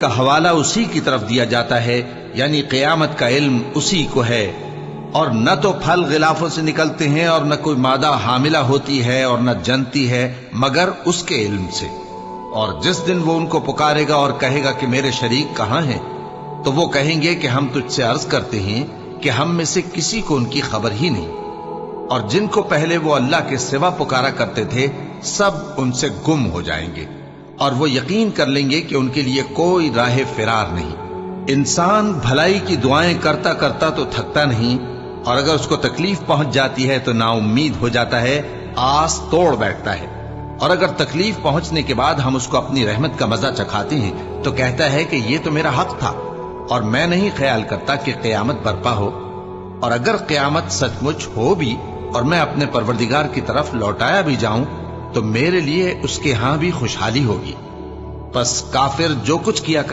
کا حوالہ اسی کی طرف دیا جاتا ہے، یعنی قیامت کا علم اسی کو ہے، اور نہ تو پھل غلافوں سے نکلتے ہیں اور نہ کوئی مادہ حاملہ ہوتی ہے اور نہ جنتی ہے مگر اس کے علم سے۔ اور جس دن وہ ان کو پکارے گا اور کہے گا کہ میرے شریک کہاں ہیں، تو وہ کہیں گے کہ ہم تجھ سے عرض کرتے ہیں کہ ہم میں سے کسی کو ان کی خبر ہی نہیں، اور جن کو پہلے وہ اللہ کے سوا پکارا کرتے تھے سب ان سے گم ہو جائیں گے، اور وہ یقین کر لیں گے کہ ان کے لیے کوئی راہ فرار نہیں۔ انسان بھلائی کی دعائیں کرتا کرتا تو تھکتا نہیں، اور اگر اس کو تکلیف پہنچ جاتی ہے تو نا امید ہو جاتا ہے، آس توڑ بیٹھتا ہے، اور اگر تکلیف پہنچنے کے بعد ہم اس کو اپنی رحمت کا مزہ چکھاتے ہیں تو کہتا ہے کہ یہ تو میرا حق تھا اور میں نہیں خیال کرتا کہ قیامت برپا ہو۔ اور اگر قیامت سچ مچ ہو بھی اور میں اپنے پروردگار کی طرف لوٹایا بھی جاؤں تو میرے لیے اس کے ہاں بھی خوشحالی ہوگی۔ پس کافر جو کچھ کیا